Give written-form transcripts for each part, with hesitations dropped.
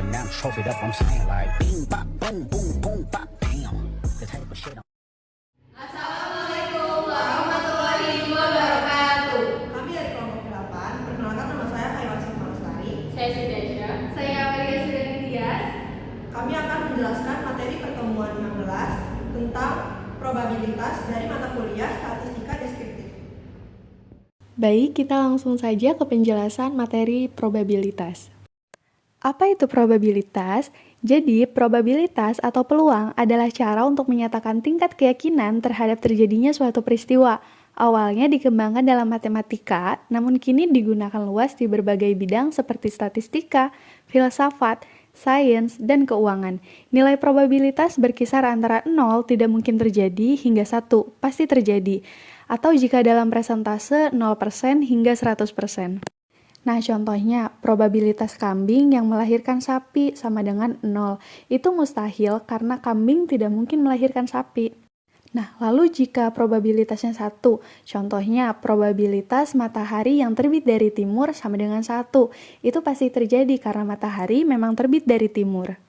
and now choke it up, I'm saying like bing, bop, boom, boom, boom, bop, damn. The type of shit I'm Assalamualaikum warahmatullahi wabarakatuh. Kami dari kelompok 8, perkenalkan nama saya Khairul Sifat Lestari. Saya Sidasya. Saya Amelia Sudani Tias. Kami akan menjelaskan materi pertemuan 16 tentang probabilitas dari mata kuliah statistika deskriptif. Baik, kita langsung saja ke penjelasan materi probabilitas. Apa itu probabilitas? Jadi, probabilitas atau peluang adalah cara untuk menyatakan tingkat keyakinan terhadap terjadinya suatu peristiwa. Awalnya dikembangkan dalam matematika, namun kini digunakan luas di berbagai bidang seperti statistika, filsafat, sains, dan keuangan. Nilai probabilitas berkisar antara 0 tidak mungkin terjadi hingga 1 pasti terjadi, atau jika dalam persentase 0% hingga 100%. Nah, contohnya, probabilitas kambing yang melahirkan sapi sama dengan 0. Itu mustahil karena kambing tidak mungkin melahirkan sapi. Nah, lalu jika probabilitasnya 1, contohnya probabilitas matahari yang terbit dari timur sama dengan 1. Itu pasti terjadi karena matahari memang terbit dari timur.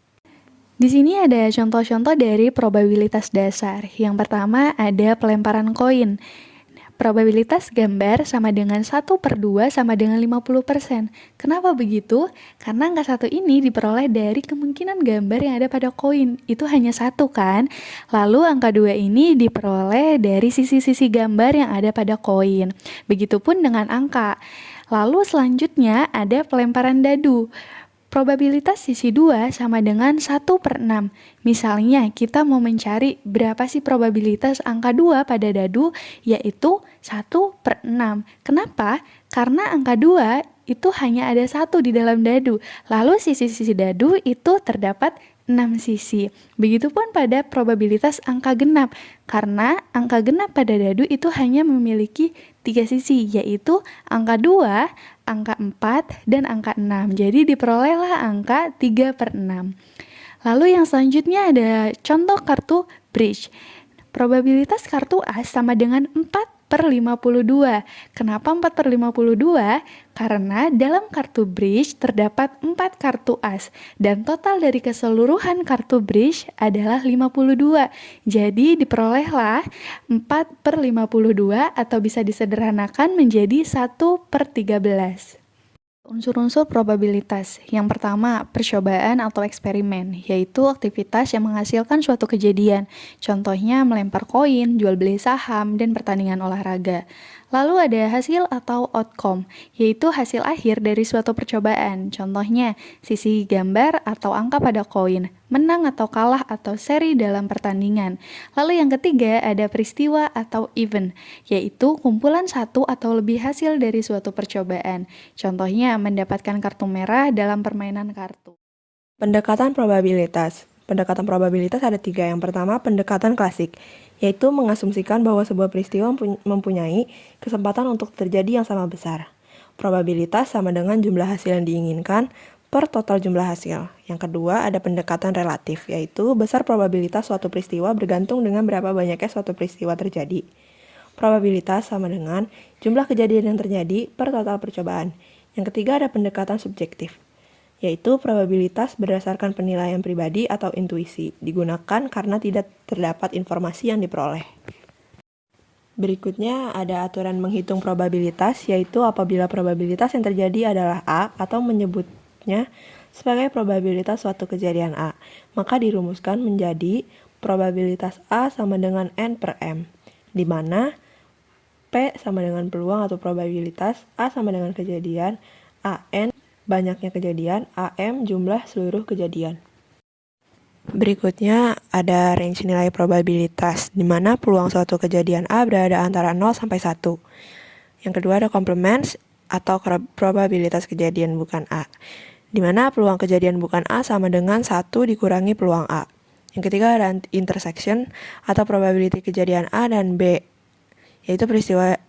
Di sini ada contoh-contoh dari probabilitas dasar. Yang pertama ada pelemparan koin. Probabilitas gambar sama dengan 1/2 sama dengan 50%. Kenapa begitu? Karena angka 1 ini diperoleh dari kemungkinan gambar yang ada pada koin. Itu hanya 1 kan? Lalu angka 2 ini diperoleh dari sisi-sisi gambar yang ada pada koin. Begitupun dengan angka. Lalu selanjutnya ada pelemparan dadu. Probabilitas sisi 2 sama dengan 1/6. Misalnya, kita mau mencari berapa sih probabilitas angka 2 pada dadu, yaitu 1/6. Kenapa? Karena angka 2 itu hanya ada 1 di dalam dadu. Lalu sisi-sisi dadu itu terdapat 6 sisi. Begitupun pada probabilitas angka genap. Karena angka genap pada dadu itu hanya memiliki 3 sisi, yaitu angka 2, angka 4, dan angka 6. Jadi diperolehlah angka 3/6. Lalu yang selanjutnya ada contoh kartu bridge. Probabilitas kartu as sama dengan 4/52. Kenapa 4/52? Karena dalam kartu bridge terdapat 4 kartu as dan total dari keseluruhan kartu bridge adalah 52. Jadi diperolehlah 4/52 atau bisa disederhanakan menjadi 1/13. Unsur-unsur probabilitas. Yang pertama, percobaan atau eksperimen, yaitu aktivitas yang menghasilkan suatu kejadian. Contohnya melempar koin, jual beli saham, dan pertandingan olahraga. Lalu ada hasil atau outcome, yaitu hasil akhir dari suatu percobaan. Contohnya, sisi gambar atau angka pada koin, menang atau kalah atau seri dalam pertandingan. Lalu yang ketiga ada peristiwa atau event, yaitu kumpulan satu atau lebih hasil dari suatu percobaan. Contohnya, mendapatkan kartu merah dalam permainan kartu. Pendekatan probabilitas. Pendekatan probabilitas ada 3. Yang pertama, pendekatan klasik, yaitu mengasumsikan bahwa sebuah peristiwa mempunyai kesempatan untuk terjadi yang sama besar. Probabilitas sama dengan jumlah hasil yang diinginkan per total jumlah hasil. Yang kedua, ada pendekatan relatif, yaitu besar probabilitas suatu peristiwa bergantung dengan berapa banyaknya suatu peristiwa terjadi. Probabilitas sama dengan jumlah kejadian yang terjadi per total percobaan. Yang ketiga, ada pendekatan subjektif, yaitu probabilitas berdasarkan penilaian pribadi atau intuisi, digunakan karena tidak terdapat informasi yang diperoleh. Berikutnya ada aturan menghitung probabilitas, yaitu apabila probabilitas yang terjadi adalah A atau menyebutnya sebagai probabilitas suatu kejadian A, maka dirumuskan menjadi probabilitas A sama dengan N/M, di mana P sama dengan peluang atau probabilitas, A sama dengan kejadian, AN banyaknya kejadian, AM jumlah seluruh kejadian. Berikutnya ada range nilai probabilitas, di mana peluang suatu kejadian A berada antara 0 sampai 1. Yang kedua ada complements atau probabilitas kejadian bukan A, di mana peluang kejadian bukan A sama dengan 1 dikurangi peluang A. Yang ketiga ada intersection atau probability kejadian A dan B, yaitu peristiwa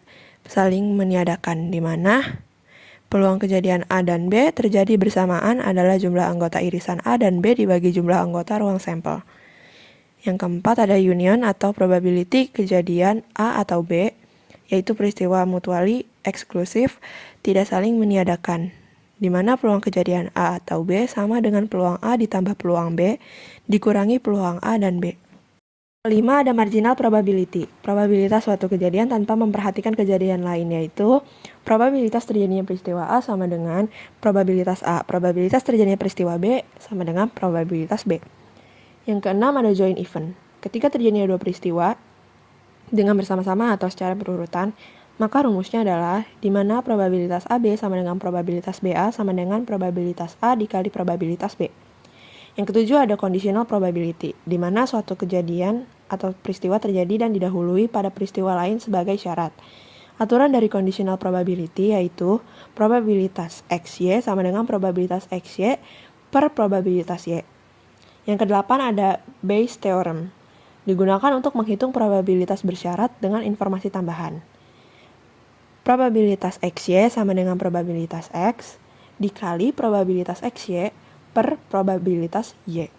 saling meniadakan, di mana peluang kejadian A dan B terjadi bersamaan adalah jumlah anggota irisan A dan B dibagi jumlah anggota ruang sampel. Yang keempat ada union atau probability kejadian A atau B, yaitu peristiwa mutually eksklusif tidak saling meniadakan, di mana peluang kejadian A atau B sama dengan peluang A ditambah peluang B, dikurangi peluang A dan B. Kelima, ada marginal probability, probabilitas suatu kejadian tanpa memperhatikan kejadian lain, yaitu probabilitas terjadinya peristiwa A sama dengan probabilitas A, probabilitas terjadinya peristiwa B sama dengan probabilitas B. Yang keenam, ada joint event. Ketika terjadinya dua peristiwa dengan bersama-sama atau secara berurutan, maka rumusnya adalah di mana probabilitas AB sama dengan probabilitas BA sama dengan probabilitas A dikali probabilitas B. Yang ketujuh, ada conditional probability, di mana suatu kejadian atau peristiwa terjadi dan didahului pada peristiwa lain sebagai syarat. Aturan dari conditional probability yaitu probabilitas XY sama dengan probabilitas XY per probabilitas Y. Yang kedelapan, ada Bayes theorem, digunakan untuk menghitung probabilitas bersyarat dengan informasi tambahan. Probabilitas XY sama dengan probabilitas X dikali probabilitas XY per probabilitas Y.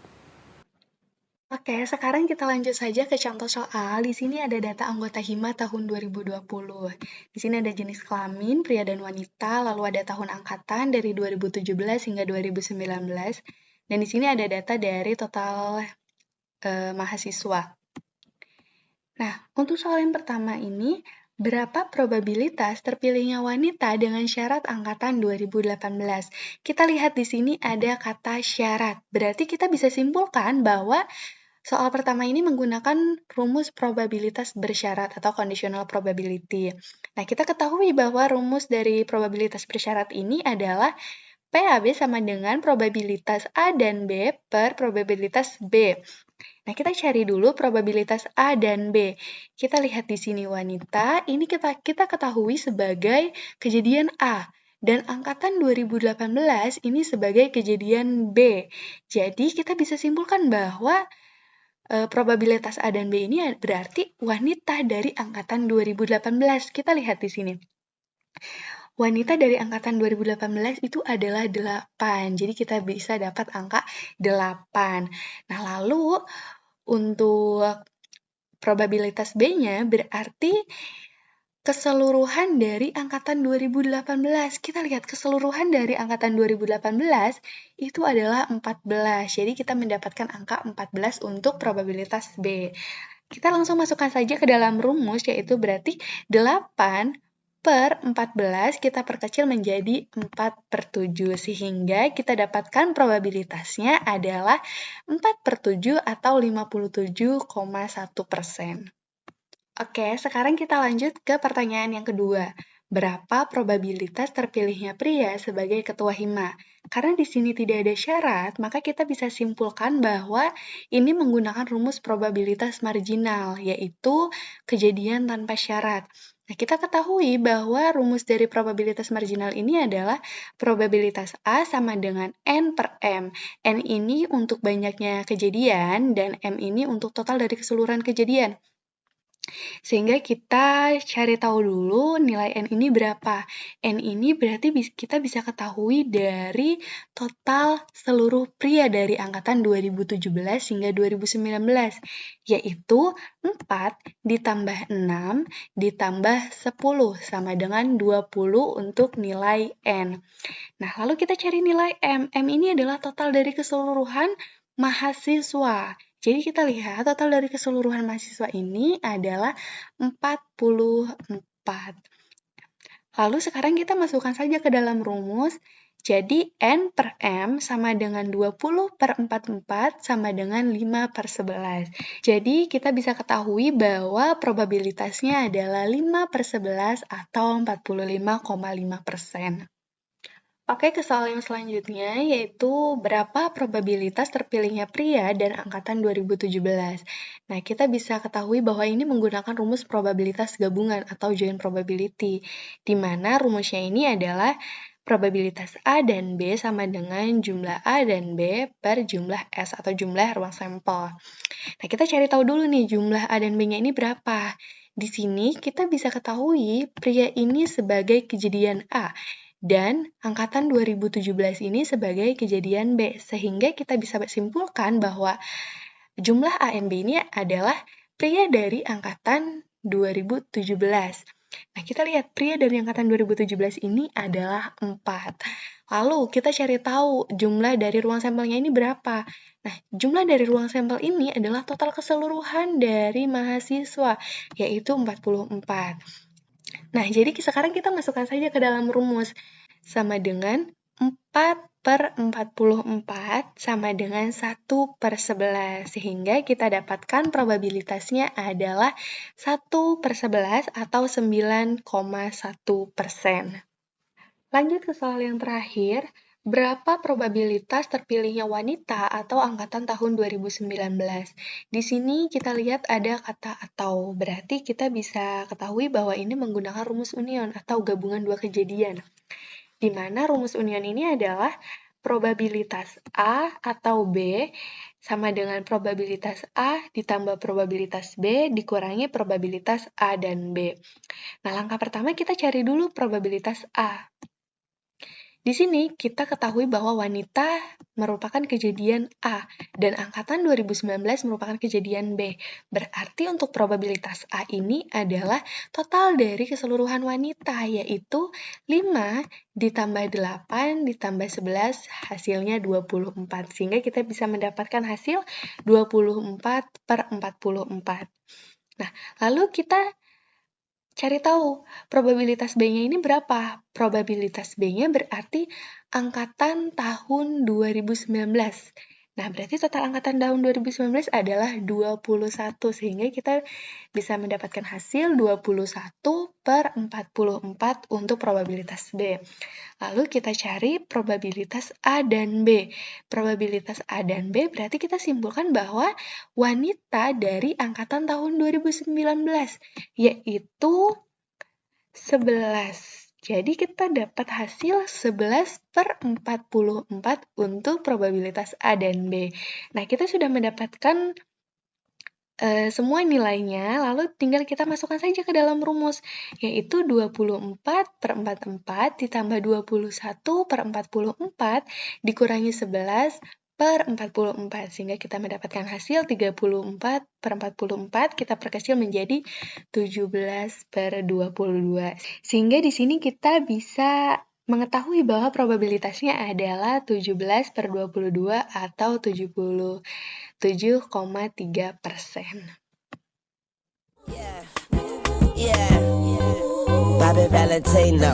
Oke, sekarang kita lanjut saja ke contoh soal. Di sini ada data anggota HIMA tahun 2020. Di sini ada jenis kelamin, pria dan wanita, lalu ada tahun angkatan dari 2017 hingga 2019. Dan di sini ada data dari total mahasiswa. Nah, untuk soal yang pertama ini, berapa probabilitas terpilihnya wanita dengan syarat angkatan 2018? Kita lihat di sini ada kata syarat. Berarti kita bisa simpulkan bahwa soal pertama ini menggunakan rumus probabilitas bersyarat atau conditional probability. Nah, kita ketahui bahwa rumus dari probabilitas bersyarat ini adalah PAB sama dengan probabilitas A dan B per probabilitas B. Nah, kita cari dulu probabilitas A dan B. Kita lihat di sini wanita, ini kita ketahui sebagai kejadian A. Dan angkatan 2018 ini sebagai kejadian B. Jadi, kita bisa simpulkan bahwa probabilitas A dan B ini berarti wanita dari angkatan 2018. Kita lihat di sini. Wanita dari angkatan 2018 itu adalah 8. Jadi kita bisa dapat angka 8. Nah, lalu untuk probabilitas B-nya berarti keseluruhan dari angkatan 2018. Kita lihat keseluruhan dari angkatan 2018 itu adalah 14. Jadi kita mendapatkan angka 14 untuk probabilitas B. Kita langsung masukkan saja ke dalam rumus, yaitu berarti 8 per 14 kita perkecil menjadi 4/7. Sehingga kita dapatkan probabilitasnya adalah 4/7 atau 57,1%. Oke, sekarang kita lanjut ke pertanyaan yang kedua. Berapa probabilitas terpilihnya pria sebagai ketua HIMA? Karena di sini tidak ada syarat, maka kita bisa simpulkan bahwa ini menggunakan rumus probabilitas marginal, yaitu kejadian tanpa syarat. Nah, kita ketahui bahwa rumus dari probabilitas marginal ini adalah probabilitas A sama dengan N per M. N ini untuk banyaknya kejadian, dan M ini untuk total dari keseluruhan kejadian. Sehingga kita cari tahu dulu nilai N ini berapa. N ini berarti kita bisa ketahui dari total seluruh pria dari angkatan 2017 hingga 2019, yaitu 4 ditambah 6 ditambah 10 sama dengan 20 untuk nilai N. Nah, lalu kita cari nilai M. M ini adalah total dari keseluruhan mahasiswa. Jadi kita lihat total dari keseluruhan mahasiswa ini adalah 44. Lalu sekarang kita masukkan saja ke dalam rumus. Jadi N per M sama dengan 20 per 44 sama dengan 5/11. Jadi kita bisa ketahui bahwa probabilitasnya adalah 5/11 atau 45,5%. Oke, ke soal yang selanjutnya, yaitu berapa probabilitas terpilihnya pria dan angkatan 2017. Nah, kita bisa ketahui bahwa ini menggunakan rumus probabilitas gabungan atau joint probability, di mana rumusnya ini adalah probabilitas A dan B sama dengan jumlah A dan B per jumlah S atau jumlah ruang sampel. Nah, kita cari tahu dulu nih jumlah A dan B-nya ini berapa. Di sini kita bisa ketahui pria ini sebagai kejadian A, dan angkatan 2017 ini sebagai kejadian B, sehingga kita bisa simpulkan bahwa jumlah A dan B ini adalah pria dari angkatan 2017. Nah, kita lihat pria dari angkatan 2017 ini adalah 4. Lalu, kita cari tahu jumlah dari ruang sampelnya ini berapa. Nah, jumlah dari ruang sampel ini adalah total keseluruhan dari mahasiswa, yaitu 44. Nah, jadi sekarang kita masukkan saja ke dalam rumus. Sama dengan 4/44 sama dengan 1/11. Sehingga kita dapatkan probabilitasnya adalah 1/11 atau 9,1%. Lanjut ke soal yang terakhir. Berapa probabilitas terpilihnya wanita atau angkatan tahun 2019? Di sini kita lihat ada kata atau, berarti kita bisa ketahui bahwa ini menggunakan rumus union atau gabungan dua kejadian. Di mana rumus union ini adalah probabilitas A atau B sama dengan probabilitas A ditambah probabilitas B dikurangi probabilitas A dan B. Nah, langkah pertama kita cari dulu probabilitas A. Di sini kita ketahui bahwa wanita merupakan kejadian A dan angkatan 2019 merupakan kejadian B. Berarti untuk probabilitas A ini adalah total dari keseluruhan wanita, yaitu 5 ditambah 8 ditambah 11 hasilnya 24. Sehingga kita bisa mendapatkan hasil 24/44. Nah, lalu kita cari tahu probabilitas B-nya ini berapa. Probabilitas B-nya berarti angkatan tahun 2019. Nah, berarti total angkatan tahun 2019 adalah 21, sehingga kita bisa mendapatkan hasil 21/44 untuk probabilitas B. Lalu kita cari probabilitas A dan B. Probabilitas A dan B berarti kita simpulkan bahwa wanita dari angkatan tahun 2019, yaitu 11. Jadi kita dapat hasil 11/44 untuk probabilitas A dan B. Nah, kita sudah mendapatkan semua nilainya, lalu tinggal kita masukkan saja ke dalam rumus, yaitu 24/44 ditambah 21/44 dikurangi 11/44, sehingga kita mendapatkan hasil 34/44, kita perkecil menjadi 17/22. Sehingga di sini kita bisa mengetahui bahwa probabilitasnya adalah 17/22 atau 77,3%. Yeah. Bobby Valentino.